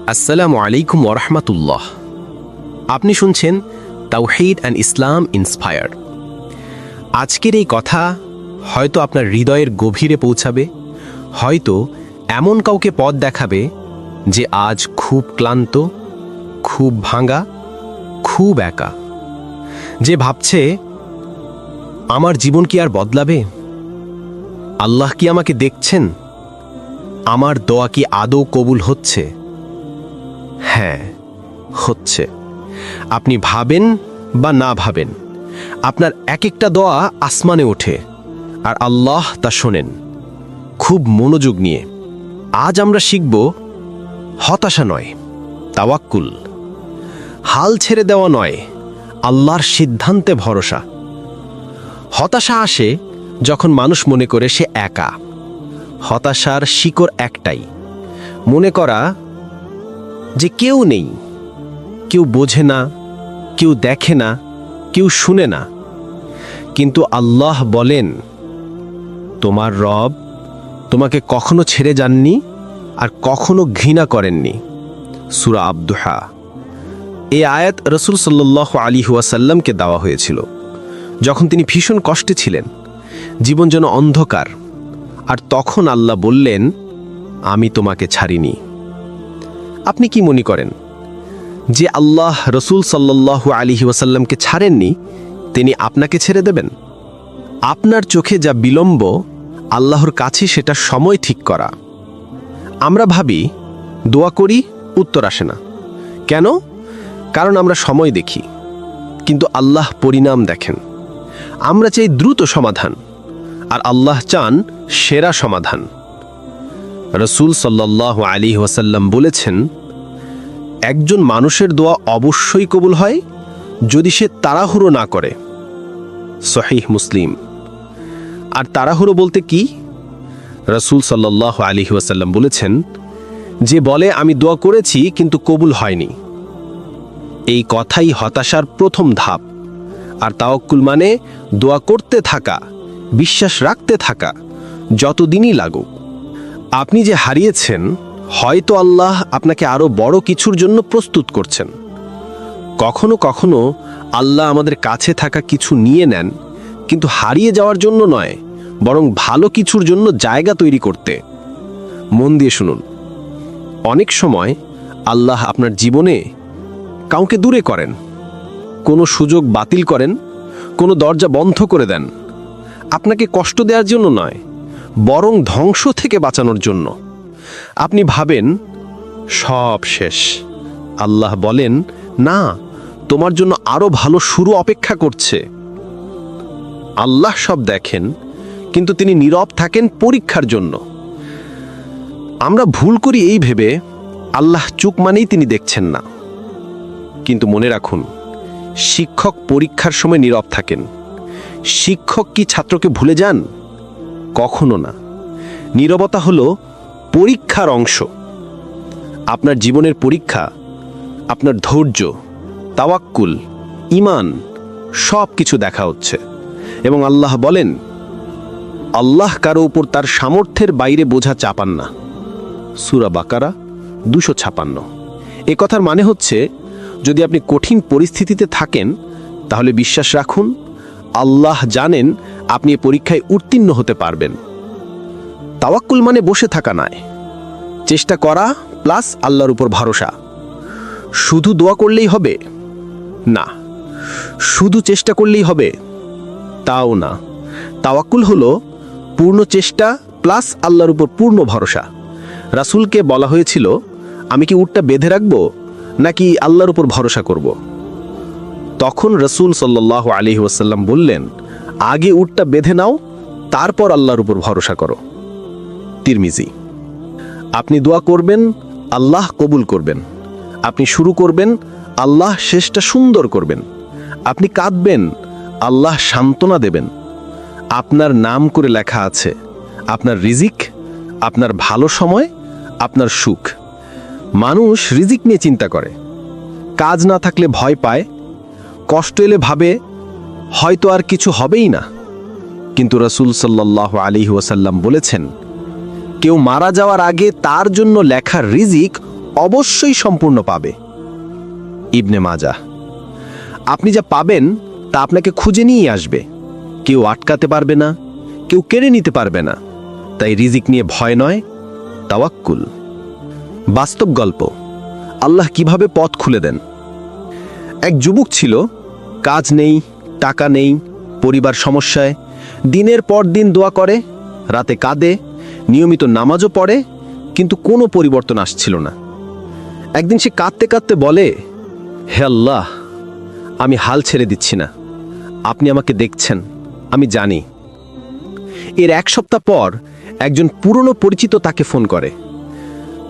আসসালামু আলাইকুম ওরহমতুল্লাহ। আপনি শুনছেন তাওহীদ অ্যান্ড ইসলাম ইন্সপায়ার্ড। আজকের এই কথা হয়তো আপনার হৃদয়ের গভীরে পৌঁছাবে, হয়তো এমন কাউকে পথ দেখাবে যে আজ খুব ক্লান্ত, খুব ভাঙা, খুব একা, যে ভাবছে আমার জীবন কি আর বদলাবে? আল্লাহ কি আমাকে দেখছেন? আমার দোয়া কি আদৌ কবুল হচ্ছে? হ্যাঁ, হচ্ছে। আপনি ভাবেন বা না ভাবেন, আপনার এক একটা দোয়া আসমানে ওঠে আর আল্লাহ তা শোনেন খুব মনোযোগ নিয়ে। আজ আমরা শিখব হতাশা নয়, তাওয়াক্কুল। হাল ছেড়ে দেওয়া নয়, আল্লাহর সিদ্ধান্তে ভরসা। হতাশা আসে যখন মানুষ মনে করে সে একা। হতাশার শিকড় একটাই, মনে করা যে কেউ নেই, কেউ বোঝে না, কেউ দেখে না, কেউ শুনে না। কিন্তু আল্লাহ বলেন, তোমার রব তোমাকে কখনো ছেড়ে যাননি আর কখনো ঘৃণা করেননি। সূরা আবদুহা। এই আয়াত রাসূল সাল্লাল্লাহু আলাইহি ওয়াসাল্লামকে দেওয়া হয়েছিল যখন তিনি ভীষণ কষ্টে ছিলেন, জীবন যেন অন্ধকার। আর তখন আল্লাহ বললেন, আমি তোমাকে ছাড়িনি। আপনি কি মনে করেন যে আল্লাহ রাসূল সাল্লাল্লাহু আলাইহি ওয়াসাল্লামকে ছাড়েননি, তিনি আপনাকে ছেড়ে দেবেন? আপনার চোখে যা বিলম্ব, আল্লাহর কাছে সেটা সময় ঠিক করা। আমরা ভাবি দোয়া করি, উত্তর আসে না। কেন? কারণ আমরা সময় দেখি, কিন্তু আল্লাহ পরিণাম দেখেন। আমরা চাই দ্রুত সমাধান, আর আল্লাহ চান সেরা সমাধান। রাসূল সাল্লাল্লাহু আলাইহি ওয়াসাল্লাম বলেছেন, একজন মানুষের দোয়া অবশ্যই কবুল হয় যদি সে তাড়াহুড়ো না করে। সহিহ মুসলিম। আর তাড়াহুড়ো বলতে কি? রাসূল সাল্লাল্লাহু আলাইহি ওয়াসাল্লাম বলেছেন, যে বলে আমি দোয়া করেছি কিন্তু কবুল হয়নি, এই কথাই হতাশার প্রথম ধাপ। আর তাওয়াক্কুল মানে দোয়া করতে থাকা, বিশ্বাস রাখতে থাকা, যতদিনই লাগুক। আপনি যে হারিয়েছেন, হয়তো আল্লাহ আপনাকে আরো বড় কিছুর জন্য প্রস্তুত করছেন। কখনো কখনো আল্লাহ আমাদের কাছে থাকা কিছু নিয়ে নেন, কিন্তু হারিয়ে যাওয়ার জন্য নয়, বরং ভালো কিছুর জন্য জায়গা তৈরি করতে। মন দিয়ে শুনুন, অনেক সময় আল্লাহ আপনার জীবনে কাউকে দূরে করেন, কোনো সুযোগ বাতিল করেন, কোনো দরজা বন্ধ করে দেন। আপনাকে কষ্ট দেওয়ার জন্য নয়, বরং ধ্বংস থেকে বাঁচানোর জন্য। আপনি ভাবেন সব শেষ, আল্লাহ বলেন, না, তোমার জন্য আরো ভালো শুরু অপেক্ষা করছে। আল্লাহ সব দেখেন, কিন্তু তিনি নীরব থাকেন পরীক্ষার জন্য। আমরা ভুল করি এই ভেবে আল্লাহ চুপ মানেই তিনি দেখছেন না। কিন্তু মনে রাখুন, শিক্ষক পরীক্ষার সময় নীরব থাকেন। শিক্ষক কি ছাত্রকে ভুলে যান? কখনো না। নীরবতা হলো পরীক্ষার অংশ। আপনার জীবনের পরীক্ষা আপনার ধৈর্য, তাওয়াক্কুল, ঈমান সব কিছু দেখা হচ্ছে। এবং আল্লাহ বলেন, আল্লাহ কারো উপর তার সামর্থ্যের বাইরে বোঝা চাপান না। সূরা বাকারা 256। এ কথার মানে হচ্ছে, যদি আপনি কঠিন পরিস্থিতিতে থাকেন, তাহলে বিশ্বাস রাখুন, আল্লাহ জানেন আপনি এ পরীক্ষায় উত্তীর্ণ হতে পারবেন। তাওয়াক্কুল মানে বসে থাকা নয়, চেষ্টা করা প্লাস আল্লাহর উপর ভরসা। শুধু দোয়া করলেই হবে না, শুধু চেষ্টা করলেই হবে তাও না। তাওয়াক্কুল হলো পূর্ণ চেষ্টা প্লাস আল্লাহর উপর পূর্ণ ভরসা। রাসূলকে বলা হয়েছিল, আমি কি উটটা বেঁধে রাখবো নাকি আল্লাহর উপর ভরসা করব? তখন রাসূল সাল্লাল্লাহু আলাইহি ওয়াসাল্লাম বললেন, আগে উটটা বেঁধে নাও, তারপর আল্লাহর উপর ভরসা করো। তিরমিজি। আপনি দোয়া করবেন, আল্লাহ কবুল করবেন। আপনি শুরু করবেন, আল্লাহ শেষটা সুন্দর করবেন। আপনি কাঁদবেন, আল্লাহ সান্ত্বনা দেবেন। আপনার নাম করে লেখা আছে আপনার রিজিক, আপনার ভালো সময়, আপনার সুখ। মানুষ রিজিক নিয়ে চিন্তা করে, কাজ না থাকলে ভয় পায়, কষ্ট এলে ভাবে হয়তো আর কিছু হবেই না। কিন্তু রাসূল সাল্লাল্লাহু আলাইহি ওয়াসাল্লাম বলেছেন, কেউ মারা যাওয়ার আগে তার জন্য লেখা রিজিক অবশ্যই সম্পূর্ণ পাবে। ইবনে মাজাহ। আপনি যা পাবেন তা আপনাকে খুঁজে নিয়ে আসবে, কেউ আটকাতে পারবে না, কেউ কেড়ে নিতে পারবে না। তাই রিজিক নিয়ে ভয় নয়, তাওয়াক্কুল। বাস্তব গল্প, আল্লাহ কিভাবে পথ খুলে দেন। এক যুবক ছিল, কাজ নেই, টাকা নেই, পরিবার সমস্যায়, দিনের পর দিন দোয়া করে, রাতে কাঁদে, নিয়মিত নামাজও পড়ে, কিন্তু কোনো পরিবর্তন আসছিল না। একদিন সে কাঁদতে কাঁদতে বলে, হে আল্লাহ, আমি হাল ছেড়ে দিচ্ছি না, আপনি আমাকে দেখছেন, আমি জানি। এর এক সপ্তাহ পর একজন পুরনো পরিচিত তাকে ফোন করে,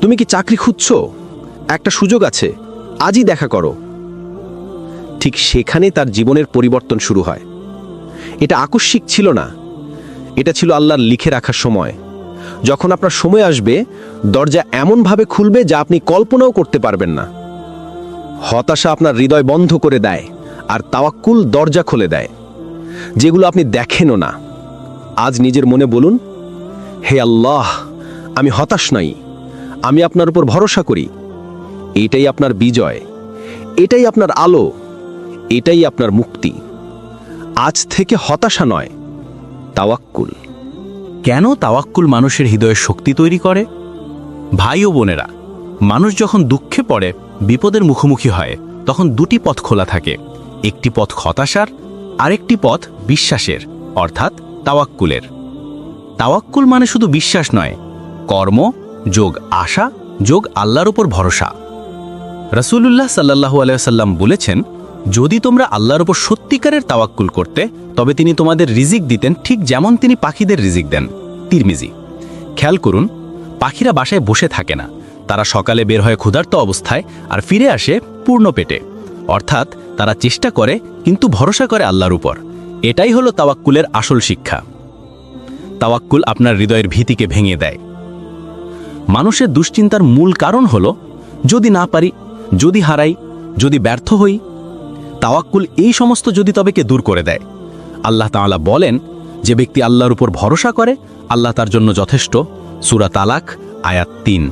তুমি কি চাকরি খুঁজছো? একটা সুযোগ আছে, আজই দেখা করো। ঠিক সেখানে তার জীবনের পরিবর্তন শুরু হয়। এটা আকস্মিক ছিল না, এটা ছিল আল্লাহর লিখে রাখার সময়। যখন আপনার সময় আসবে, দরজা এমনভাবে খুলবে যা আপনি কল্পনাও করতে পারবেন না। হতাশা আপনার হৃদয় বন্ধ করে দেয়, আর তাওয়াক্কুল দরজা খুলে দেয়, যেগুলো আপনি দেখেনও না। আজ নিজের মনে বলুন, হে আল্লাহ, আমি হতাশ নই, আমি আপনার উপর ভরসা করি। এটাই আপনার বিজয়, এটাই আপনার আলো, এটাই আপনার মুক্তি। আজ থেকে হতাশা নয়, তাওয়াক্কুল। কেন তাওয়াক্কুল মানুষের হৃদয়ে শক্তি তৈরি করে? ভাই ও বোনেরা, মানুষ যখন দুঃখে পড়ে, বিপদের মুখোমুখি হয়, তখন দুটি পথ খোলা থাকে। একটি পথ হতাশার, আরেকটি পথ বিশ্বাসের, অর্থাৎ তাওয়াক্কুলের। তাওয়াক্কুল মানে শুধু বিশ্বাস নয়, কর্ম যোগ আশা যোগ আল্লাহর উপর ভরসা। রাসূলুল্লাহ সাল্লাল্লাহু আলাইহি ওয়াসাল্লাম বলেছেন, যদি তোমরা আল্লাহর উপর সত্যিকারের তাওয়াক্কুল করতে, তবে তিনি তোমাদের রিজিক দিতেন ঠিক যেমন তিনি পাখিদের রিজিক দেন। তিরমিজি। খেয়াল করুন, পাখিরা বাসায় বসে থাকে না, তারা সকালে বের হয় ক্ষুধার্ত অবস্থায় আর ফিরে আসে পূর্ণ পেটে। অর্থাৎ তারা চেষ্টা করে কিন্তু ভরসা করে আল্লাহর উপর। এটাই হলো তাওয়াক্কুলের আসল শিক্ষা। তাওয়াক্কুল আপনার হৃদয়ের ভীতিকে ভেঙে দেয়। মানুষের দুশ্চিন্তার মূল কারণ হলো, যদি না পারি, যদি হারাই, যদি ব্যর্থ হই। তাওয়াক্কুল এই সমস্ত যদি তবেকে দূর করে দেয়। আল্লাহ তাআলা বলেন, যে ব্যক্তি আল্লাহর উপর ভরসা করে, আল্লাহ তার জন্য যথেষ্ট। সূরা তালাক, আয়াত 3।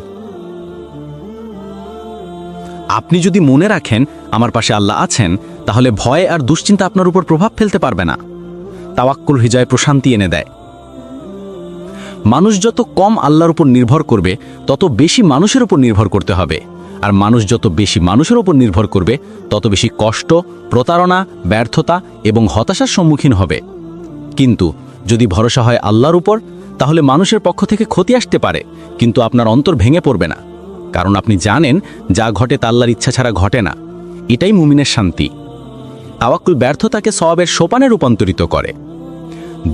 আপনি যদি মনে রাখেন আমার পাশে আল্লাহ আছেন, তাহলে ভয় আর দুশ্চিন্তা আপনার উপর প্রভাব ফেলতে পারবে না। তাওয়াক্কুল হৃদয়ে প্রশান্তি এনে দেয়। মানুষ যত কম আল্লাহর উপর নির্ভর করবে, তত বেশি মানুষের উপর নির্ভর করতে হবে। আর মানুষ যত বেশি মানুষের উপর নির্ভর করবে, তত বেশি কষ্ট, প্রতারণা, ব্যর্থতা এবং হতাশার সম্মুখীন হবে। কিন্তু যদি ভরসা হয় আল্লাহর উপর, তাহলে মানুষের পক্ষ থেকে ক্ষতি আসতে পারে, কিন্তু আপনার অন্তর ভেঙে পড়বে না। কারণ আপনি জানেন, যা ঘটে তা আল্লাহর ইচ্ছা ছাড়া ঘটে না। এটাই মুমিনের শান্তি। তাওয়াক্কুল ব্যর্থতাকে সওয়াবের সোপানে রূপান্তরিত করে।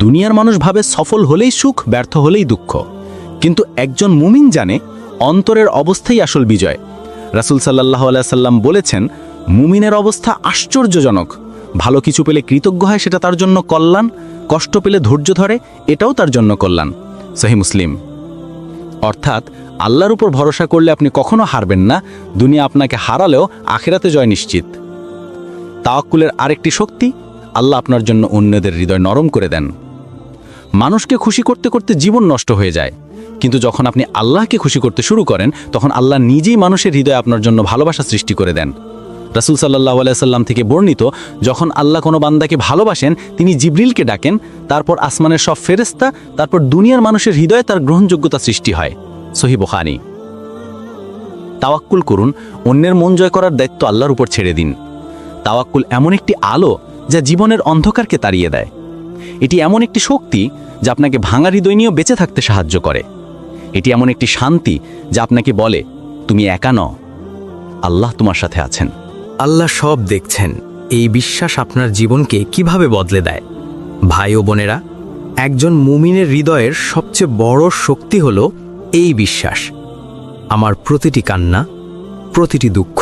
দুনিয়ার মানুষ ভাবে সফল হলেই সুখ, ব্যর্থ হলেই দুঃখ। কিন্তু একজন মুমিন জানে, অন্তরের অবস্থাই আসল বিজয়। রাসূল সাল্লাল্লাহু আলাইহি সাল্লাম বলেছেন, মুমিনের অবস্থা আশ্চর্যজনক। ভালো কিছু পেলে কৃতজ্ঞ হয়, সেটা তার জন্য কল্যাণ। কষ্ট পেলে ধৈর্য ধরে, এটাও তার জন্য কল্যাণ। সহিহ মুসলিম। অর্থাৎ আল্লাহর উপর ভরসা করলে আপনি কখনো হারবেন না। দুনিয়া আপনাকে হারালেও আখিরাতে জয় নিশ্চিত। তাওয়াক্কুলের আরেকটি শক্তি, আল্লাহ আপনার জন্য অন্যদের হৃদয় নরম করে দেন। মানুষকে খুশি করতে করতে জীবন নষ্ট হয়ে যায়, কিন্তু যখন আপনি আল্লাহকে খুশি করতে শুরু করেন, তখন আল্লাহ নিজেই মানুষের হৃদয়ে আপনার জন্য ভালোবাসা সৃষ্টি করে দেন। রাসূল সাল্লাল্লাহু আলাইহি সাল্লাম থেকে বর্ণিত, যখন আল্লাহ কোনো বান্দাকে ভালোবাসেন, তিনি জিবরিলকে ডাকেন, তারপর আসমানের সব ফেরেশতা, তারপর দুনিয়ার মানুষের হৃদয়ে তার গ্রহণযোগ্যতা সৃষ্টি হয়। সহিহ বুখারী। তাওয়াক্কুল করুন, অন্যের মন জয় করার দায়িত্ব আল্লাহর উপর ছেড়ে দিন। তাওয়াক্কুল এমন একটি আলো যা জীবনের অন্ধকারকে তাড়িয়ে দেয়। এটি এমন একটি শক্তি যা আপনাকে ভাঙা হৃদয় নিয়েও বেঁচে থাকতে সাহায্য করে। এটি এমন একটি শান্তি যা আপনাকে বলে, তুমি একা নও, আল্লাহ তোমার সাথে আছেন। আল্লাহ সব দেখছেন। এই বিশ্বাস আপনার জীবনকে কিভাবে বদলে দেয়। ভাই ও বোনেরা, একজন মুমিনের হৃদয়ের সবচেয়ে বড় শক্তি হলো এই বিশ্বাস। আমার প্রতিটি কান্না, প্রতিটি দুঃখ,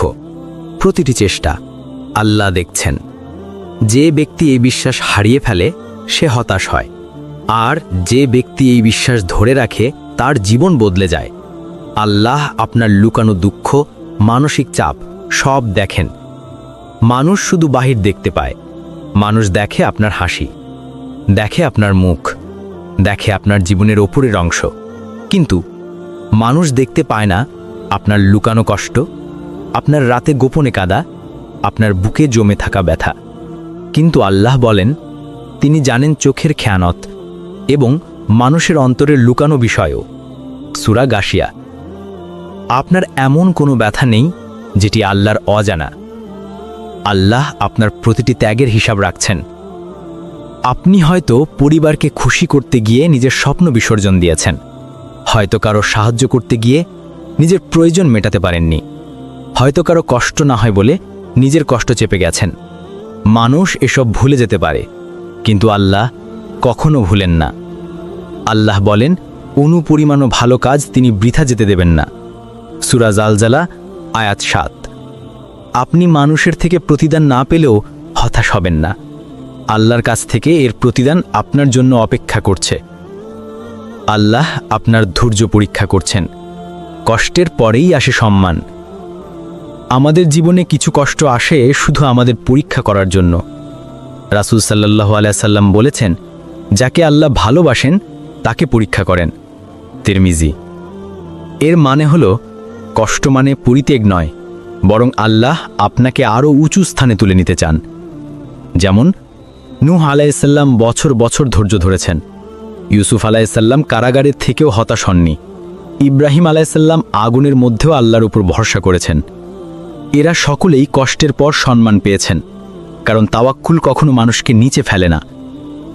প্রতিটি চেষ্টা আল্লাহ দেখছেন। যে ব্যক্তি এই বিশ্বাস হারিয়ে ফেলে, সে হতাশ হয়। আর যে ব্যক্তি এই বিশ্বাস ধরে রাখে, তার জীবন বদলে যায়। আল্লাহ আপনার লুকানো দুঃখ, মানসিক চাপ সব দেখেন। মানুষ শুধু বাহির দেখতে পায়। মানুষ দেখে আপনার হাসি, দেখে আপনার মুখ, দেখে আপনার জীবনের ওপরের অংশ। কিন্তু মানুষ দেখতে পায় না আপনার লুকানো কষ্ট, আপনার রাতে গোপনে কাঁদা, আপনার বুকে জমে থাকা ব্যথা। কিন্তু আল্লাহ বলেন, তিনি জানেন চোখের খেয়ানত এবং মানুষের অন্তরের লুকানো বিষয়ও। সূরা গাশিয়া। আপনার এমন কোনো ব্যথা নেই যেটি আল্লাহর অজানা। আল্লাহ আপনার প্রতিটি ত্যাগের হিসাব রাখছেন। আপনি হয়তো পরিবারকে খুশি করতে গিয়ে নিজের স্বপ্ন বিসর্জন দিয়েছেন, হয়তো কারো সাহায্য করতে গিয়ে নিজের প্রয়োজন মেটাতে পারেননি, হয়তো কারো কষ্ট না হয় বলে নিজের কষ্ট চেপে গেছেন। মানুষ এসব ভুলে যেতে পারে, কিন্তু আল্লাহ কখনো ভুলেন না। আল্লাহ বলেন, অনুপরিমাণও ভালো কাজ তিনি বৃথা যেতে দেবেন না। সূরা জালজালা আয়াত ৭। আপনি মানুষের থেকে প্রতিদান না পেলেও হতাশ হবেন না। আল্লাহর কাছ থেকে এর প্রতিদান আপনার জন্য অপেক্ষা করছে। আল্লাহ আপনার ধৈর্য পরীক্ষা করছেন। কষ্টের পরেই আসে সম্মান। আমাদের জীবনে কিছু কষ্ট আসে শুধু আমাদের পরীক্ষা করার জন্য। রাসূল সাল্লাল্লাহু আলাইহি সাল্লাম বলেছেন, যাকে আল্লাহ ভালোবাসেন তাকে পরীক্ষা করেন। তিরমিজি। এর মানে হলো, কষ্ট মানে পরিত্যাগ নয়, বরং আল্লাহ আপনাকে আরও উঁচু স্থানে তুলে নিতে চান। যেমন নূহ আলাইহিসসালাম বছর বছর ধৈর্য ধরেছেন, ইউসুফ আলাইহিসসালাম কারাগারের থেকেও হতাশ হননি, ইব্রাহিম আলাইহিসসালাম আগুনের মধ্যেও আল্লাহর উপর ভরসা করেছেন। এরা সকলেই কষ্টের পর সম্মান পেয়েছেন, কারণ তাওয়াক্কুল কখনো মানুষকে নিচে ফেলে না,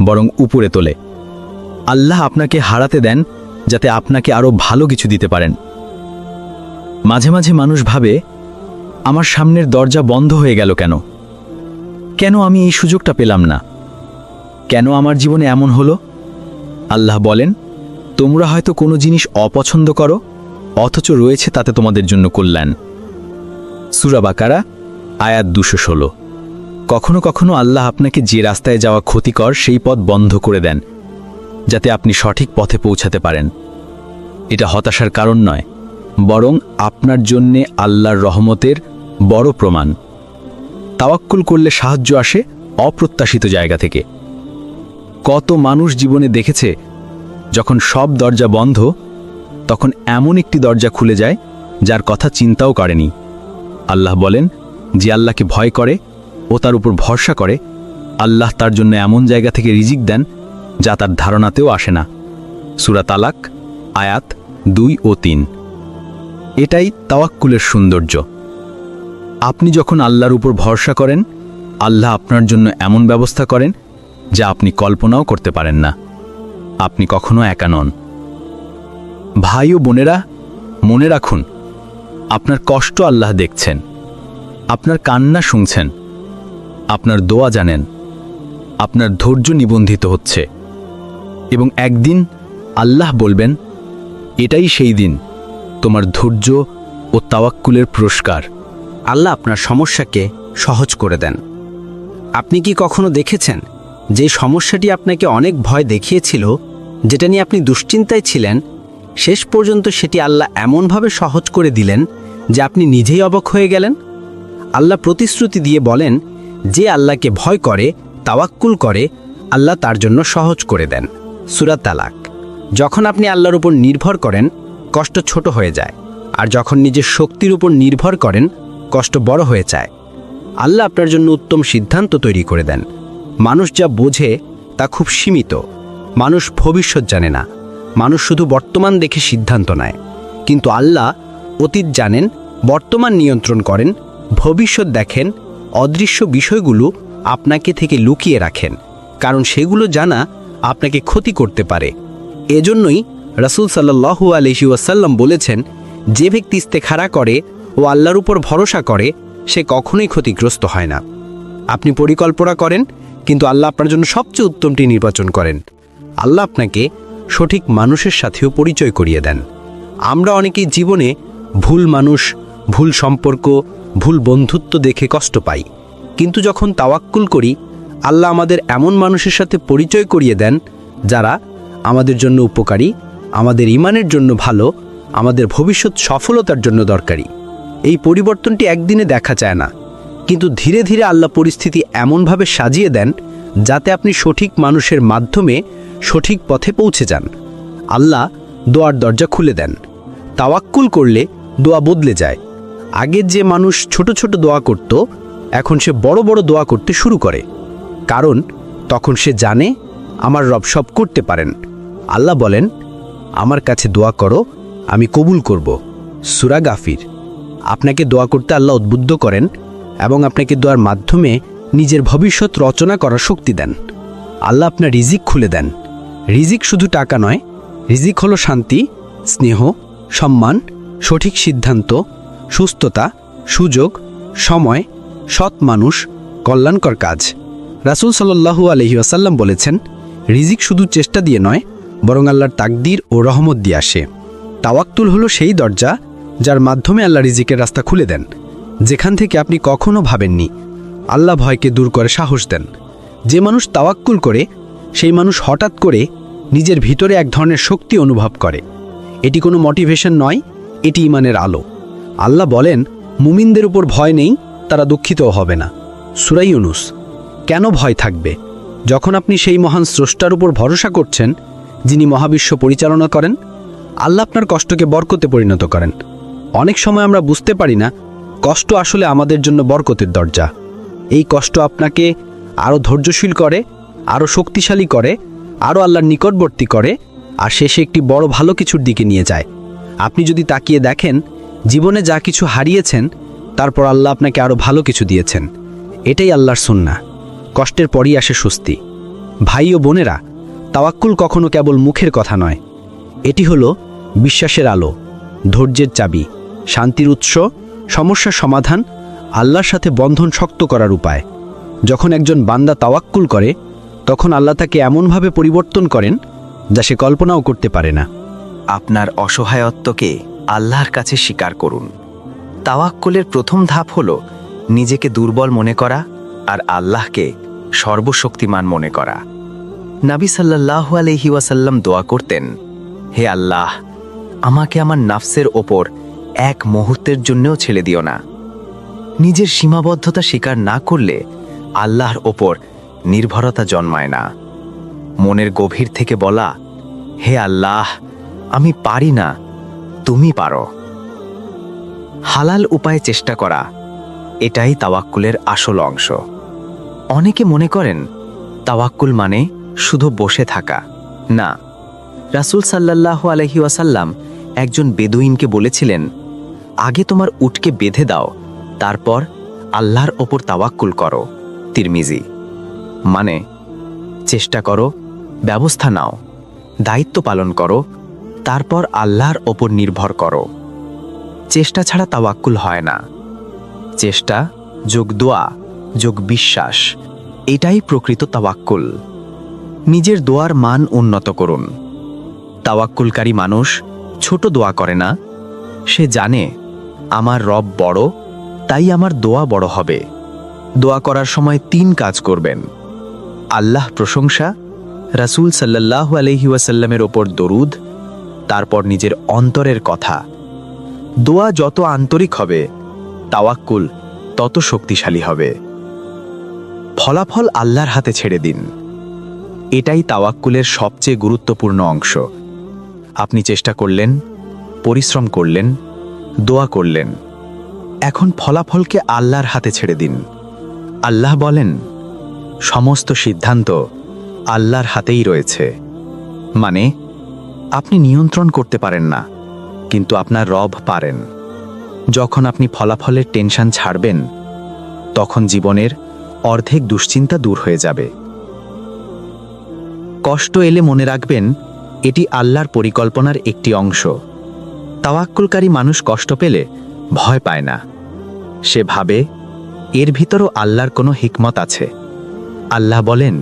বরং উপরে তোলে। আল্লাহ আপনাকে হারাতে দেন যাতে আপনাকে আরও ভালো কিছু দিতে পারেন। মাঝে মাঝে মানুষ ভাবে, আমার সামনের দরজা বন্ধ হয়ে গেল কেন? কেন আমি এই সুযোগটা পেলাম না? কেন আমার জীবনে এমন হলো? আল্লাহ বলেন, তোমরা হয়তো কোনো জিনিস অপছন্দ করো, অথচ রয়েছে তাতে তোমাদের জন্য কল্যাণ। সূরা বাকারা আয়াত ২১৬। কখনো কখনো আল্লাহ আপনাকে যে রাস্তায় যাওয়া ক্ষতিকর সেই পথ বন্ধ করে দেন, যাতে আপনি সঠিক পথে পৌঁছাতে পারেন। এটা হতাশার কারণ নয়, বরং আপনার জন্যে আল্লাহর রহমতের বড় প্রমাণ। তাওয়াক্কুল করলে সাহায্য আসে অপ্রত্যাশিত জায়গা থেকে। কত মানুষ জীবনে দেখেছে, যখন সব দরজা বন্ধ, তখন এমন একটি দরজা খুলে যায় যার কথা চিন্তাও করেনি। আল্লাহ বলেন, যে আল্লাহকে ভয় করে ও তার উপর ভরসা করে, আল্লাহ তার জন্য এমন জায়গা থেকে রিজিক দেন যা তার ধারণাতেও আসে না। সূরা তালাক আয়াত ২ ও ৩। এটাই তাওয়াক্কুলের সৌন্দর্য। আপনি যখন আল্লাহর উপর ভরসা করেন, আল্লাহ আপনার জন্য এমন ব্যবস্থা করেন যা আপনি কল্পনাও করতে পারেন না। আপনি কখনো একা নন। ভাই ও বোনেরা, মনে রাখুন, আপনার কষ্ট আল্লাহ দেখছেন, আপনার কান্না শুনছেন, আপনার দোয়া জানেন, আপনার ধৈর্য নিবন্ধিত হচ্ছে, এবং একদিন আল্লাহ বলবেন, এটাই সেই দিন, তোমার ধৈর্য ও তাওয়াক্কুলের পুরস্কার। আল্লাহ আপনার সমস্যাকে সহজ করে দেন। আপনি কি কখনো দেখেছেন যে সমস্যাটি আপনাকে অনেক ভয় দেখিয়েছিল, যেটা নিয়ে আপনি দুশ্চিন্তায় ছিলেন, শেষ পর্যন্ত সেটি আল্লাহ এমনভাবে সহজ করে দিলেন যে আপনি নিজেই অবাক হয়ে গেলেন? আল্লাহ প্রতিশ্রুতি দিয়ে বলেন, যে আল্লাহকে ভয় করে, তাওয়াক্কুল করে, আল্লাহ তার জন্য সহজ করে দেন। সূরা তালাক। যখন আপনি আল্লাহর উপর নির্ভর করেন, কষ্ট ছোট হয়ে যায়, আর যখন নিজের শক্তির উপর নির্ভর করেন, কষ্ট বড় হয়ে যায়। আল্লাহ আপনার জন্য উত্তম সিদ্ধান্ত তৈরি করে দেন। মানুষ যা বোঝে তা খুব সীমিত। মানুষ ভবিষ্যৎ জানে না, মানুষ শুধু বর্তমান দেখে সিদ্ধান্ত নেয়। কিন্তু আল্লাহ অতীত জানেন, বর্তমান নিয়ন্ত্রণ করেন, ভবিষ্যৎ দেখেন, অদৃশ্য বিষয়গুলো আপনাকে থেকে লুকিয়ে রাখেন, কারণ সেগুলো জানা আপনাকে ক্ষতি করতে পারে। এজন্যই রাসূল সাল্লাল্লাহু আলাইহি ওয়াসাল্লাম বলেছেন, যে ব্যক্তি ইস্তেখারা করে ও আল্লাহর উপর ভরসা করে, সে কখনোই ক্ষতিগ্রস্ত হয় না। আপনি পরিকল্পনা করেন, কিন্তু আল্লাহ আপনার জন্য সবচেয়ে উত্তমটি নির্বাচন করেন। আল্লাহ আপনাকে সঠিক মানুষের সাথেও পরিচয় করিয়ে দেন। আমরা অনেকেই জীবনে ভুল মানুষ, ভুল সম্পর্ক, ভুল বন্ধুত্ব দেখে কষ্ট পাই, কিন্তু যখন তাওয়াক্কুল করি, আল্লাহ আমাদের এমন মানুষের সাথে পরিচয় করিয়ে দেন যারা আমাদের জন্য উপকারী, আমাদের ঈমানের জন্য ভালো, আমাদের ভবিষ্যৎ সফলতার জন্য দরকারি। এই পরিবর্তনটি একদিনে দেখা যায় না, কিন্তু ধীরে ধীরে আল্লাহ পরিস্থিতি এমনভাবে সাজিয়ে দেন যাতে আপনি সঠিক মানুষের মাধ্যমে সঠিক পথে পৌঁছে যান। আল্লাহ দোয়ার দরজা খুলে দেন। তাওয়াক্কুল করলে দোয়া বদলে যায়। আগের যে মানুষ ছোট ছোট দোয়া করত, এখন সে বড় বড় দোয়া করতে শুরু করে, কারণ তখন সে জানে আমার রব সব করতে পারেন। আল্লাহ বলেন, আমার কাছে দোয়া করো, আমি কবুল করব। সূরা গাফির। আপনাকে দোয়া করতে আল্লাহ উদ্বুদ্ধ করেন এবং আপনাকে দোয়ার মাধ্যমে নিজের ভবিষ্যৎ রচনা করার শক্তি দেন। আল্লাহ আপনার রিজিক খুলে দেন। রিজিক শুধু টাকা নয়, রিজিক হলো শান্তি, স্নেহ, সম্মান, সঠিক সিদ্ধান্ত, সুস্থতা, সুযোগ, সময়, সৎ মানুষ, কল্যাণকর কাজ। রাসূল সাল্লাল্লাহু আলাইহি ওয়াসাল্লাম বলেছেন, রিজিক শুধু চেষ্টা দিয়ে নয়, বরং আল্লাহর তাকদীর ও রহমত দিয়ে আসে। তাওয়াক্কুল হলো সেই দরজা যার মাধ্যমে আল্লাহ রিজিকের রাস্তা খুলে দেন, যেখান থেকে আপনি কখনো ভাবেননি। আল্লাহ ভয়কে দূর করে সাহস দেন। যে মানুষ তাওয়াক্কুল করে, সেই মানুষ হঠাৎ করে নিজের ভিতরে এক ধরনের শক্তি অনুভব করে। এটি কোনো মোটিভেশন নয়, এটি ঈমানের আলো। আল্লাহ বলেন, মুমিনদের উপর ভয় নেই, তারা দুঃখিতও হবে না। সূরা ইউনূস। কেন ভয় থাকবে যখন আপনি সেই মহান স্রষ্টার উপর ভরসা করছেন, যিনি মহাবিশ্ব পরিচালনা করেন? আল্লাহ আপনার কষ্টকে বরকতে পরিণত করেন। অনেক সময় আমরা বুঝতে পারি না, কষ্ট আসলে আমাদের জন্য বরকতের দরজা। এই কষ্ট আপনাকে আরও ধৈর্যশীল করে, আরও শক্তিশালী করে, আরও আল্লাহর নিকটবর্তী করে, আর শেষে একটি বড় ভালো কিছুর দিকে নিয়ে যায়। আপনি যদি তাকিয়ে দেখেন, জীবনে যা কিছু হারিয়েছেন, তারপর আল্লাহ আপনাকে আরও ভালো কিছু দিয়েছেন। এটাই আল্লাহর সুন্নাহ। কষ্টের পরই আসে স্বস্তি। ভাই ও বোনেরা, তাওয়াক্কুল কখনো কেবল মুখের কথা নয়, এটি হলো বিশ্বাসের আলো, ধৈর্যের চাবি, শান্তির উৎস, সমস্যার সমাধান, আল্লাহর সাথে বন্ধন শক্ত করার উপায়। যখন একজন বান্দা তাওয়াক্কুল করে, তখন আল্লাহ তাকে এমনভাবে পরিবর্তন করেন যা সে কল্পনাও করতে পারে না। আপনার অসহায়ত্বকে আল্লাহর কাছে স্বীকার করুন। তাওয়াক্কুলের প্রথম ধাপ হল নিজেকে দুর্বল মনে করা আর আল্লাহকে সর্বশক্তিমান মনে করা। নবী সাল্লাল্লাহু আলাইহি ওয়াসাল্লাম দোয়া করতেন, হে আল্লাহ, আমাকে আমার নাফসের ওপর এক মুহূর্তের জন্যও ছেড়ে দিও না। নিজের সীমাবদ্ধতা স্বীকার না করলে আল্লাহর ওপর নির্ভরতা জন্মায় না। মনের গভীর থেকে বলা, হে আল্লাহ, আমি পারি না, তুমি পারো। হালাল উপায়ে চেষ্টা করা, এটাই তাওয়াক্কুলের আসল অংশ। অনেকে মনে করেন তাওয়াক্কুল মানে শুধু বসে থাকা। না, রাসূল সাল্লাল্লাহু আলাইহি ওয়াসাল্লাম একজন বেদুইনকে বলেছিলেন, আগে তোমার উটকে বেঁধে দাও, তারপর আল্লাহর ওপর তাওয়াক্কুল করো। তিরমিজি। মানে চেষ্টা করো, ব্যবস্থা নাও, দায়িত্ব পালন করো, তারপর আল্লাহর ওপর নির্ভর করো। চেষ্টা ছাড়া তাওয়াক্কুল হয় না। চেষ্টা যোগ দোয়া যোগ বিশ্বাস, এটাই প্রকৃত তাওয়াক্কুল। নিজের দোয়ার মান উন্নত করুন। তাওয়াক্কুলকারী মানুষ ছোট দোয়া করে না, সে জানে আমার রব বড়, তাই আমার দোয়া বড় হবে। দোয়া করার সময় 3 কাজ করবেন: আল্লাহ প্রশংসা, রাসূল সাল্লাল্লাহু আলাইহি ওয়াসাল্লামের ওপর দরুদ, তারপর নিজের অন্তরের কথা। দোয়া যত আন্তরিক হবে, তাওয়াক্কুল তত শক্তিশালী হবে। ফলাফল আল্লাহর হাতে ছেড়ে দিন। এটাই তাওয়াক্কুলের সবচেয়ে গুরুত্বপূর্ণ অংশ। আপনি চেষ্টা করলেন, পরিশ্রম করলেন, দোয়া করলেন, এখন ফলাফলকে আল্লাহর হাতে ছেড়ে দিন। আল্লাহ বলেন, সমস্ত সিদ্ধান্ত আল্লাহর হাতেই রয়েছে। মানে আপনি নিয়ন্ত্রণ করতে পারেন না, কিন্তু আপনার রব পারেন। যখন আপনি ফলাফলের টেনশন ছাড়বেন, তখন জীবনের অর্ধেক দুশ্চিন্তা দূর হয়ে যাবে। কষ্ট এলে মনে রাখবেন, এটি আল্লাহর পরিকল্পনার একটি অংশ। তাওয়াক্কুলকারী মানুষ কষ্ট পেলে ভয় পায় না। সে ভাবে, এর ভিতরও আল্লাহর কোনো হিকমত আছে। আল্লাহ বলেন,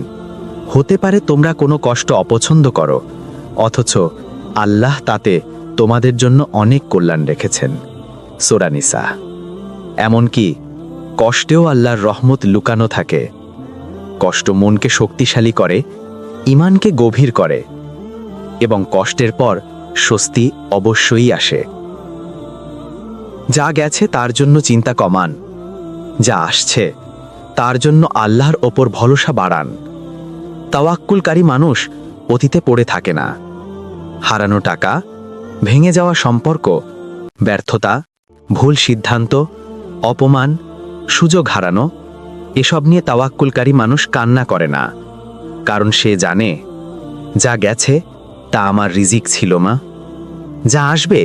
হতে পারে তোমরা কোনো কষ্ট অপছন্দ করো, অথচ আল্লাহ তাতে তোমাদের জন্য অনেক কল্যাণ রেখেছেন। সূরা নিসা। এমনকি কষ্টেও আল্লাহর রহমত লুকানো থাকে। কষ্ট মনকে শক্তিশালী করে, ঈমানকে গভীর করে, এবং কষ্টের পর স্বস্তি অবশ্যই আসে। যা গেছে তার জন্য চিন্তা কমান, যা আসছে তার জন্য আল্লাহর ওপর ভরসা বাড়ান। তাওয়াক্কুলকারী মানুষ অতীতে পড়ে থাকে না। হারানো টাকা, ভেঙে যাওয়া সম্পর্ক ব্যর্থতা, ভুল সিদ্ধান্ত, অপমান, সুযোগ হারানো এসব নিয়ে তাওয়াক্কুলকারী মানুষ কান্না করে না, কারণ সে জানে যা গেছে তা আমার রিজিক ছিল মা, যা আসবে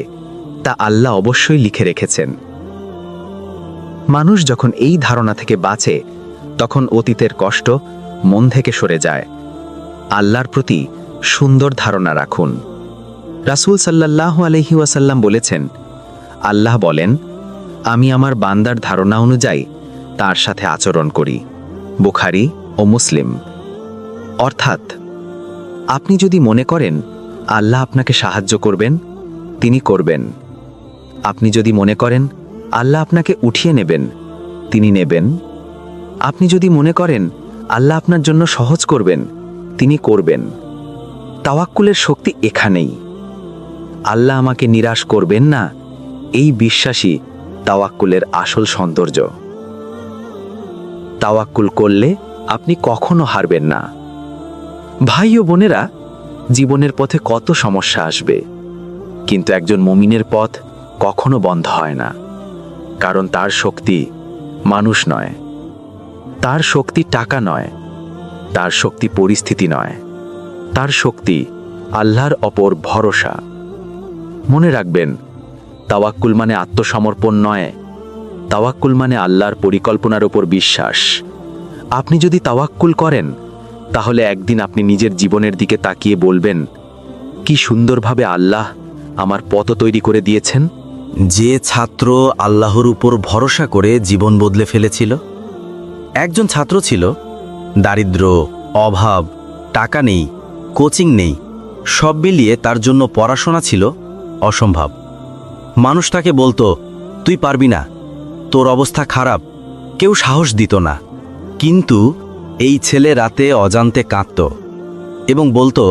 তা আল্লাহ অবশ্যই লিখে রেখেছেন। মানুষ যখন এই ধারণা থেকে বাঁচে তখন অতীতের কষ্ট মন থেকে সরে যায়। আল্লাহর প্রতি সুন্দর ধারণা রাখুন। রাসূল সাল্লাল্লাহু আলাইহি ওয়াসাল্লাম বলেছেন, আল্লাহ বলেন, আমি আমার বান্দার ধারণা অনুযায়ী তার সাথে আচরণ করি। বুখারী ও মুসলিম। অর্থাৎ আপনি যদি মনে করেন আল্লাহ আপনাকে সাহায্য করবেন, তিনি করবেন। আপনি যদি মনে করেন আল্লাহ আপনাকে উঠিয়ে নেবেন, তিনি নেবেন। আপনি যদি মনে করেন আল্লাহ আপনার জন্য সহজ করবেন, তিনি করবেন। তাওয়াক্কুলের শক্তি এখানেই। আল্লাহ আমাকে নিরাশ করবেন না, এই বিশ্বাসই তাওয়াক্কুলের আসল সৌন্দর্য। তাওয়াক্কুল করলে আপনি কখনো হারবেন না। ভাই ও বোনেরা, জীবনের পথে কত সমস্যা আসবে, কিন্তু একজন মুমিনের পথ কখনো বন্ধ হয় না, কারণ তার শক্তি মানুষ নয়, তার শক্তি টাকা নয়, তার শক্তি পরিস্থিতি নয়, তার শক্তি আল্লাহর অপর ভরসা। মনে রাখবেন, তাওয়াক্কুল মানে আত্মসমর্পণ নয়, তাওয়াক্কুল মানে আল্লাহর পরিকল্পনার উপর বিশ্বাস। আপনি যদি তাওয়াক্কুল করেন, তাহলে একদিন আপনি নিজের জীবনের দিকে তাকিয়ে বলবেন, কি সুন্দরভাবে আল্লাহ আমার পথ তৈরি করে দিয়েছেন। যে ছাত্র আল্লাহর উপর ভরসা করে জীবন বদলে ফেলেছিল। একজন ছাত্র ছিল, দারিদ্র্য, অভাব, টাকা নেই, কোচিং নেই, সব মিলিয়ে তার জন্য পড়াশোনা ছিল অসম্ভব। মানুষ তাকে বলতো, তুই পারবি না, তোর অবস্থা খারাপ, কেউ সাহস দিত না। কিন্তু এই ছেলে রাতে অজান্তে কাঁদত এবং বলতো,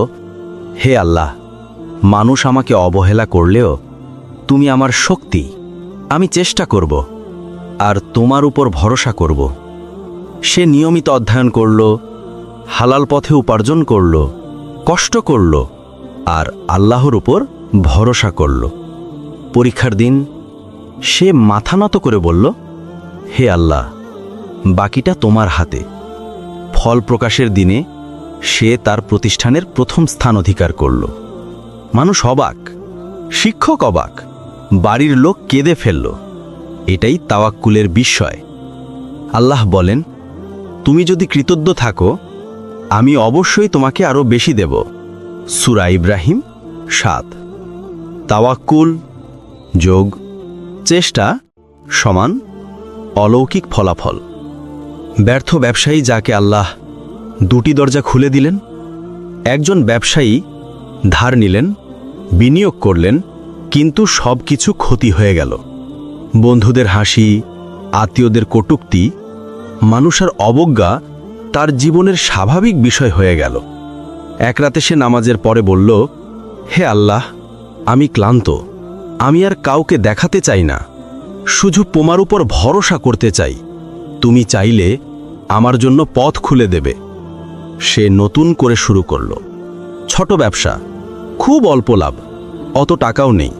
হে আল্লাহ, মানুষ আমাকে অবহেলা করলেও তুমি আমার শক্তি, আমি চেষ্টা করব আর তোমার উপর ভরসা করব। সে নিয়মিত অধ্যয়ন করল, হালাল পথে উপার্জন করল, কষ্ট করল আর আল্লাহর উপর ভরসা করল। পরীক্ষার দিন সে মাথা নত করে বলল, হে আল্লাহ, বাকিটা তোমার হাতে। ফল প্রকাশের দিনে সে তার প্রতিষ্ঠানের প্রথম স্থান অধিকার করল। মানুষ অবাক, শিক্ষক অবাক, বাড়ির লোক কেঁদে ফেলল। এটাই তাওয়াক্কুলের বিস্ময়। আল্লাহ বলেন, তুমি যদি কৃতজ্ঞ থাকো, আমি অবশ্যই তোমাকে আরো বেশি দেব। সূরা ইব্রাহিম ৭। তাওয়াক্কুল যোগ চেষ্টা সমান অলৌকিক ফলাফল। ব্যর্থ ব্যবসায়ী যাকে আল্লাহ দুটি দরজা খুলে দিলেন। একজন ব্যবসায়ী ধার নিলেন, বিনিয়োগ করলেন, কিন্তু সব কিছু ক্ষতি হয়ে গেল। বন্ধুদের হাসি, আত্মীয়দের কটূক্তি, মানুষের অবজ্ঞা তার জীবনের স্বাভাবিক বিষয় হয়ে গেল। এক রাতে সে নামাজের পরে বলল, হে আল্লাহ, আমি ক্লান্ত, আমি আর কাউকে দেখাতে চাই না, শুধু তোমার উপর ভরসা করতে চাই। তুমি চাইলে আমার জন্য পথ খুলে দেবে। সে নতুন করে শুরু করল। ছোট ব্যবসা, খুব অল্প লাভ, অত টাকাও নেই,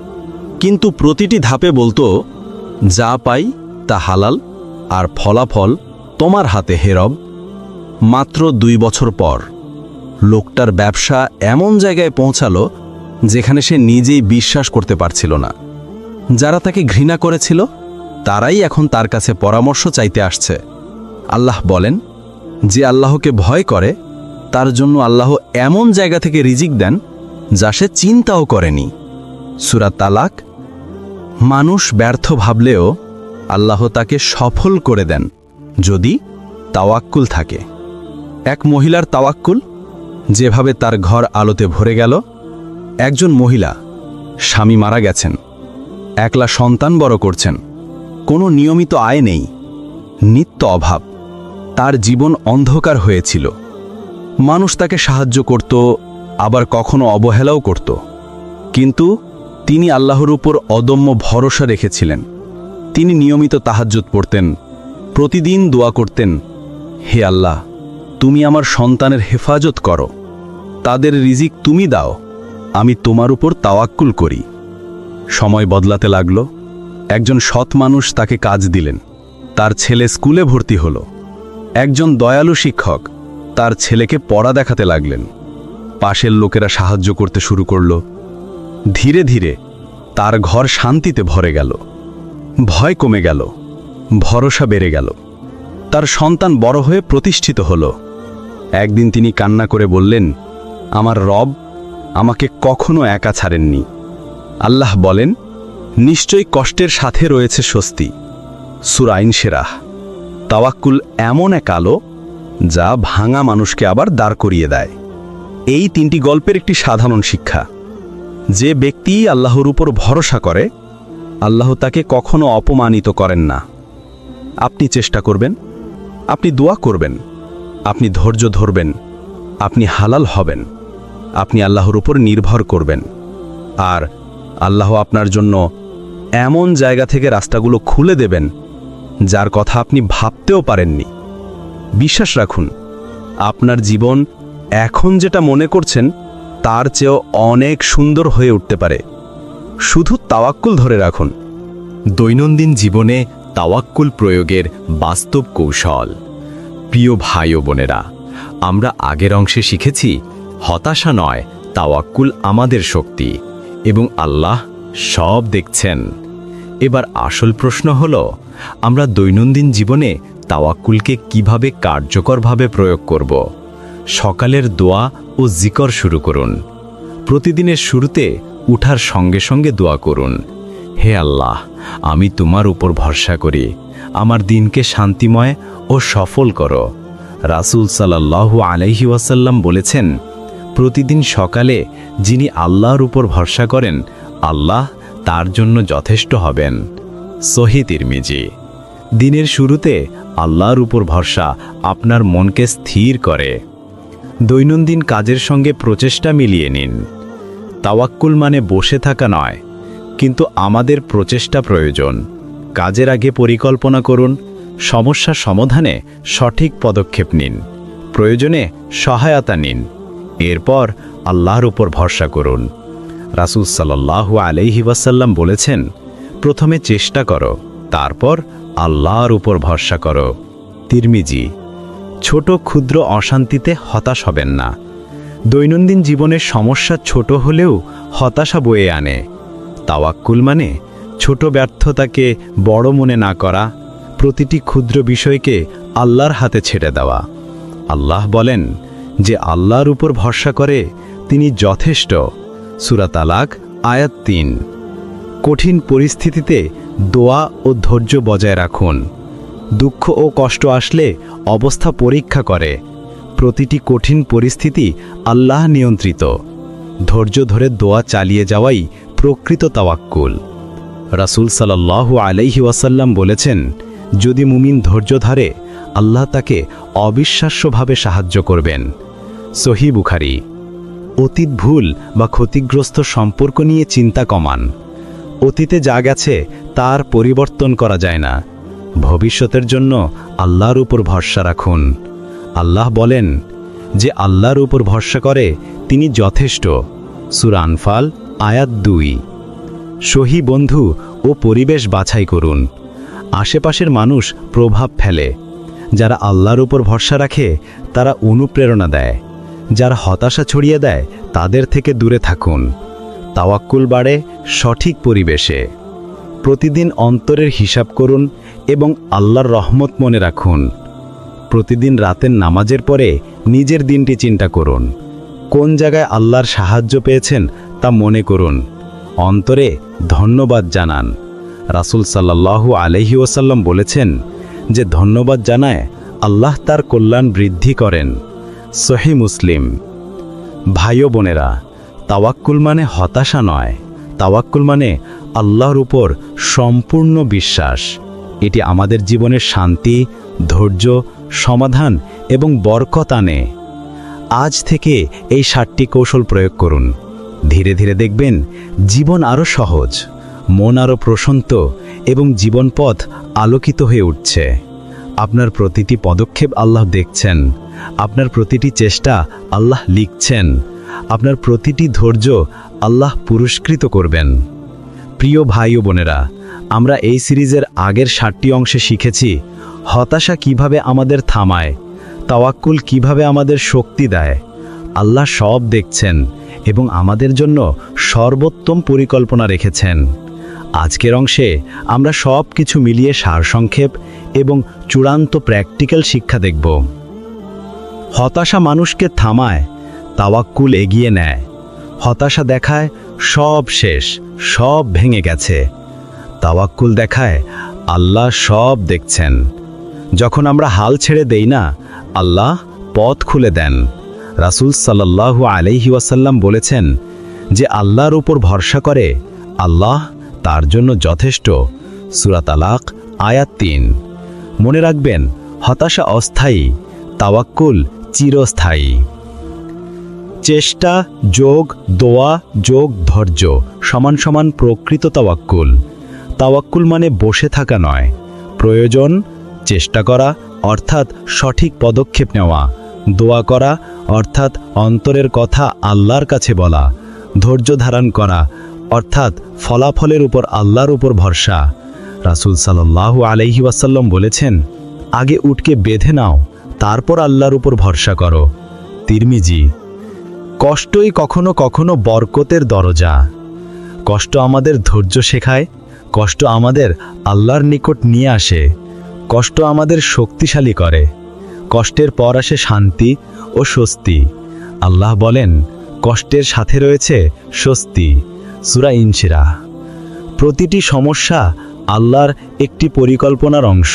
কিন্তু প্রতিটি ধাপে বলতো, যা পাই তা হালাল আর ফলাফল তোমার হাতে হে রব। মাত্র ২ বছর পর লোকটার ব্যবসা এমন জায়গায় পৌঁছালো যেখানে সে নিজেই বিশ্বাস করতে পারছিল না। যারা তাকে ঘৃণা করেছিল তারাই এখন তার কাছে পরামর্শ চাইতে আসছে। আল্লাহ বলেন, যে আল্লাহকে ভয় করে তার জন্য আল্লাহ এমন জায়গা থেকে রিজিক দেন যা সে চিন্তাও করেনি। সূরা তালাক। মানুষ ব্যর্থ ভাবলেও আল্লাহ তাকে সফল করে দেন যদি তাওয়াক্কুল থাকে। এক মহিলার তাওয়াক্কুল যেভাবে তার ঘর আলোতে ভরে গেল। একজন মহিলা, স্বামী মারা গেছেন, একলা সন্তান বড় করছেন, কোনো নিয়মিত আয় নেই, নিত্য অভাব, তার জীবন অন্ধকার হয়েছিল। মানুষ তাকে সাহায্য করত, আবার কখনো অবহেলাও করত, কিন্তু তিনি আল্লাহর উপর অদম্য ভরসা রেখেছিলেন। তিনি নিয়মিত তাহাজ্জুদ পড়তেন, প্রতিদিন দোয়া করতেন, হে আল্লাহ, তুমি আমার সন্তানের হেফাজত করো, তাদের রিজিক তুমি দাও, আমি তোমার উপর তাওয়াক্কুল করি। সময় বদলাতে লাগল। একজন সৎ মানুষ তাকে কাজ দিলেন, তার ছেলে স্কুলে ভর্তি হলো। একজন দয়ালু শিক্ষক তার ছেলেকে পড়া দেখাতে লাগলেন। পাশের লোকেরা সাহায্য করতে শুরু করল। ধীরে ধীরে তার ঘর শান্তিতে ভরে গেল। ভয় কমে গেল, ভরসা বেড়ে গেল। তার সন্তান বড় হয়ে প্রতিষ্ঠিত হল। একদিন তিনি কান্না করে বললেন, আমার রব আমাকে কখনো একা ছাড়েননি। আল্লাহ বলেন, নিশ্চয়ই কষ্টের সাথে রয়েছে স্বস্তি। সূরা ইনশিরাহ। তাওয়াক্কুল এমন এক আলো যা ভাঙা মানুষকে আবার দাঁড় করিয়ে দেয়। এই 3টি গল্পের একটি সাধারণ শিক্ষা: যে ব্যক্তি আল্লাহর উপর ভরসা করে, আল্লাহ তাকে কখনো অপমানিত করেন না। আপনি চেষ্টা করবেন, আপনি দোয়া করবেন, আপনি ধৈর্য ধরবেন, আপনি হালাল হবেন, আপনি আল্লাহর উপর নির্ভর করবেন, আর আল্লাহ আপনার জন্য এমন জায়গা থেকে রাস্তাগুলো খুলে দেবেন যার কথা আপনি ভাবতেও পারেননি। বিশ্বাস রাখুন, আপনার জীবন এখন যেটা মনে করছেন তার চেয়েও অনেক সুন্দর হয়ে উঠতে পারে। শুধু তাওয়াক্কুল ধরে রাখুন। দৈনন্দিন জীবনে তাওয়াক্কুল প্রয়োগের বাস্তব কৌশল। প্রিয় ভাই ও বোনেরা, আমরা আগের অংশে শিখেছি হতাশা নয়, তাওয়াক্কুল আমাদের শক্তি এবং আল্লাহ সব দেখছেন। এবার আসল প্রশ্ন হলো, আমরা দৈনন্দিন জীবনে তাওয়াক্কুলকে কিভাবে কার্যকরভাবে প্রয়োগ করব। সকালের দোয়া ও জিকর শুরু করুন। প্রতিদিনের শুরুতে উঠার সঙ্গে সঙ্গে দোয়া করুন, হে আল্লাহ, আমি তোমার উপর ভরসা করি, আমার দিনকে শান্তিময় ও সফল করো। রাসূল সাল্লাল্লাহু আলাইহি ওয়াসাল্লাম বলেছেন, প্রতিদিন সকালে যিনি আল্লাহর উপর ভরসা করেন, আল্লাহ তার জন্য যথেষ্ট হবেন। সহিহ তিরমিজি। দিনের শুরুতে আল্লাহর উপর ভরসা আপনার মনকে স্থির করে। দৈনন্দিন কাজের সঙ্গে প্রচেষ্টা মিলিয়ে নিন। তাওয়াক্কুল মানে বসে থাকা নয়, কিন্তু আমাদের প্রচেষ্টা প্রয়োজন। কাজের আগে পরিকল্পনা করুন, সমস্যা সমাধানে সঠিক পদক্ষেপ নিন, প্রয়োজনে সহায়তা নিন, এরপর আল্লাহর উপর ভরসা করুন। রাসূল সাল্লাল্লাহু আলাইহি ওয়াসাল্লাম বলেছেন, প্রথমে চেষ্টা করো, তারপর আল্লাহর উপর ভরসা করো। তিরমিজি। ছোট ক্ষুদ্র অশান্তিতে হতাশ হবেন না। দৈনন্দিন জীবনের সমস্যা ছোট হলেও হতাশা বয়ে আনে। তাওয়াক্কুল মানে ছোট ব্যর্থতাকে বড় মনে না করা, প্রতিটি ক্ষুদ্র বিষয়কে আল্লাহর হাতে ছেড়ে দেওয়া। আল্লাহ বলেন, যে আল্লাহর উপর ভরসা করে তিনি যথেষ্ট। সূরা তালাক আয়াত 3। কঠিন পরিস্থিতিতে দোয়া ও ধৈর্য বজায় রাখুন। দুঃখ ও কষ্ট আসলে অবস্থা পরীক্ষা করে। প্রতিটি কঠিন পরিস্থিতি আল্লাহ নিয়ন্ত্রিত। ধৈর্য ধরে দোয়া চালিয়ে যাওয়াই প্রকৃত তাওয়াক্কুল। রাসূল সাল্লাল্লাহু আলাইহি ওয়াসাল্লাম বলেছেন, যদি মুমিন ধৈর্য ধরে, আল্লাহ তাকে অবিশ্বাস্যভাবে সাহায্য করবেন। সহিহ বুখারী। অতীত ভুল বা ক্ষতিগ্রস্ত সম্পর্ক নিয়ে চিন্তা কমান। অতীতে যা গেছে তার পরিবর্তন করা যায় না। ভবিষ্যতের জন্য আল্লাহর উপর ভরসা রাখুন। আল্লাহ বলেন, যে আল্লাহর উপর ভরসা করে তিনি যথেষ্ট। সূরা আনফাল আয়াত 2। সহি বন্ধু ও পরিবেশ বাছাই করুন। আশেপাশের মানুষ প্রভাব ফেলে। যারা আল্লাহর উপর ভরসা রাখে তারা অনুপ্রেরণা দেয়। যারা হতাশা ছড়িয়ে দেয় তাদের থেকে দূরে থাকুন। তাওয়াক্কুল বাড়ে সঠিক পরিবেশে। প্রতিদিন অন্তরের হিসাব করুন এবং আল্লাহর রহমত মনে রাখুন। প্রতিদিন রাতের নামাজের পরে নিজের দিনটি চিন্তা করুন। কোন জায়গায় আল্লাহর সাহায্য পেয়েছেন তা মনে করুন। অন্তরে ধন্যবাদ জানান। রাসূল সাল্লাল্লাহু আলাইহি ওয়াসাল্লাম বলেছেন, যে ধন্যবাদ জানায় আল্লাহ তার কল্যাণ বৃদ্ধি করেন। সহিহ মুসলিম। ভাই ও বোনেরা, তাওয়াক্কুল মানে হতাশা নয়। তাওয়াক্কুল মানে আল্লাহর উপর সম্পূর্ণ বিশ্বাস। এটি আমাদের জীবনের শান্তি, ধৈর্য, সমাধান এবং বরকত আনে। আজ থেকে এই 7টি কৌশল প্রয়োগ করুন। ধীরে ধীরে দেখবেন জীবন আরও সহজ, মন আরও প্রশান্ত এবং জীবনপথ আলোকিত হয়ে উঠছে। আপনার প্রতিটি পদক্ষেপ আল্লাহ দেখছেন। আপনার প্রতিটি চেষ্টা আল্লাহ লিখছেন। আপনার প্রতিটি ধৈর্য আল্লাহ পুরস্কৃত করবেন। প্রিয় ভাই ও বোনেরা, আমরা এই সিরিজের আগের 7টি অংশে শিখেছি হতাশা কিভাবে আমাদের থামায়, তাওয়াক্কুল কিভাবে আমাদের শক্তি দেয়। আল্লাহ সব দেখছেন এবং আমাদের জন্য সর্বোত্তম পরিকল্পনা রেখেছেন। আজকের অংশে আমরা সব কিছু মিলিয়ে সারসংক্ষেপ এবং চূড়ান্ত প্র্যাকটিক্যাল শিক্ষা দেখব। হতাশা মানুষকে থামায়, তাওয়াক্কুল এগিয়ে নেয়। হতাশা দেখায় সব শেষ, সব ভেঙে গেছে। তাওয়াক্কুল দেখায় আল্লাহ সব দেখছেন। যখন আমরা হাল ছেড়ে দেই না, আল্লাহ পথ খুলে দেন। রাসূল সাল্লাল্লাহু আলাইহি ওয়াসাল্লাম বলেছেন, যে আল্লাহর উপর ভরসা করে আল্লাহ তার জন্য যথেষ্ট। সূরা তালাক আয়াত 3। মনে রাখবেন, হতাশা অস্থায়ী, তাওয়াক্কুল চিরস্থায়ী। চেষ্টা যোগ দোয়া যোগ ধৈর্য সমান সমান প্রকৃত তাওয়াক্কুল। তাওয়াক্কুল মানে বসে থাকা নয়, প্রয়োজন চেষ্টা করা অর্থাৎ সঠিক পদক্ষেপ নেওয়া, দোয়া করা অর্থাৎ অন্তরের কথা আল্লাহর কাছে বলা, ধৈর্য ধারণ করা অর্থাৎ ফলাফলের উপর আল্লাহর উপর ভরসা। রাসূল সাল্লাল্লাহু আলাইহি ওয়াসাল্লাম বলেছেন, আগে উটকে বেঁধে নাও, তারপর আল্লাহর উপর ভরসা করো। তিরমিজি। কষ্টই কখনো কখনো বরকতের দরজা। কষ্ট আমাদের ধৈর্য শেখায়, কষ্ট আমাদের আল্লাহর নিকট নিয়ে আসে, কষ্ট আমাদের শক্তিশালী করে। কষ্টের পর আসে শান্তি ও স্বস্তি। আল্লাহ বলেন, কষ্টের সাথে রয়েছে স্বস্তি। সূরা ইনশিরাহ। প্রতিটি সমস্যা আল্লাহর একটি পরিকল্পনার অংশ।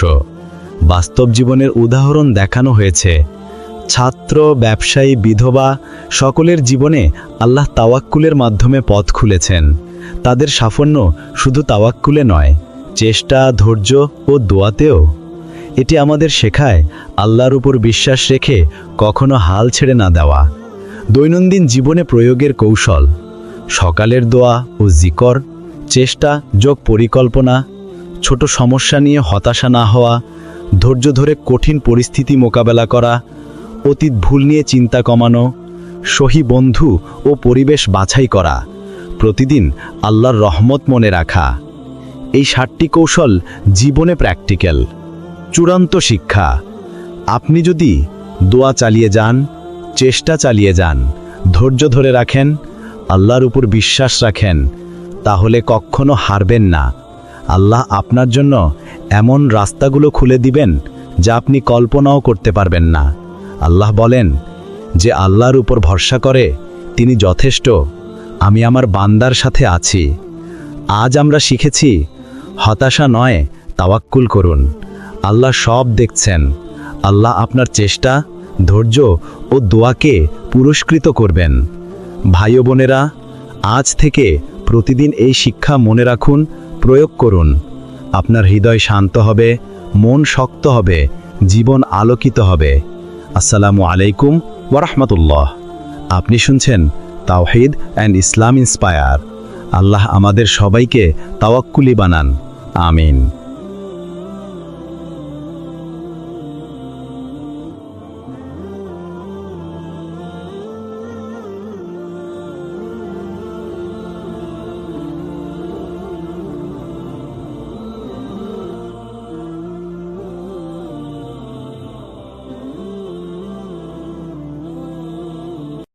বাস্তব জীবনের উদাহরণ দেখানো হয়েছে। ছাত্র, ব্যবসায়ী, বিধবা সকলের জীবনে আল্লাহ তাওয়াক্কুলের মাধ্যমে পথ খুলেছেন। তাদের সাফল্য শুধু তাওয়াক্কুলে নয়, চেষ্টা, ধৈর্য ও দোয়াতেও। এটি আমাদের শেখায় আল্লাহর উপর বিশ্বাস রেখে কখনো হাল ছেড়ে না দেওয়া। দৈনন্দিন জীবনে প্রয়োগের কৌশল: সকালের দোয়া ও জিকর, চেষ্টা যোগ পরিকল্পনা, ছোট সমস্যা নিয়ে হতাশা না হওয়া, ধৈর্য ধরে কঠিন পরিস্থিতি মোকাবেলা করা, অতীত ভুল নিয়ে চিন্তা কমানো, সহি বন্ধু ও পরিবেশ বাছাই করা, প্রতিদিন আল্লাহর রহমত মনে রাখা। এই 7টি কৌশল জীবনে প্র্যাকটিক্যাল। চূড়ান্ত শিক্ষা: আপনি যদি দোয়া চালিয়ে যান, চেষ্টা চালিয়ে যান, ধৈর্য ধরে রাখেন, আল্লাহর উপর বিশ্বাস রাখেন, তাহলে কখনো হারবেন না। আল্লাহ আপনার জন্য এমন রাস্তাগুলো খুলে দিবেন যা আপনি কল্পনাও করতে পারবেন না। আল্লাহ বলেন, যে আল্লাহর উপর ভরসা করে তিনি যথেষ্ট। আমি আমার বান্দার সাথে আছি। আজ আমরা শিখেছি, হতাশা নয়, তাওয়াক্কুল করুন। আল্লাহ সব দেখছেন। আল্লাহ আপনার চেষ্টা, ধৈর্য ও দোয়াকে পুরস্কৃত করবেন। ভাই ও বোনেরা, আজ থেকে প্রতিদিন এই শিক্ষা মনে রাখুন, প্রয়োগ করুন। আপনার হৃদয় শান্ত হবে, মন শক্ত হবে, জীবন আলোকিত হবে। আসসালামু আলাইকুম ওয়া রাহমাতুল্লাহ। আপনি শুনছেন তাওহীদ অ্যান্ড ইসলাম ইন্সপায়ার। আল্লাহ আমাদের সবাইকে তাওয়াক্কুলি বানান। আমিন।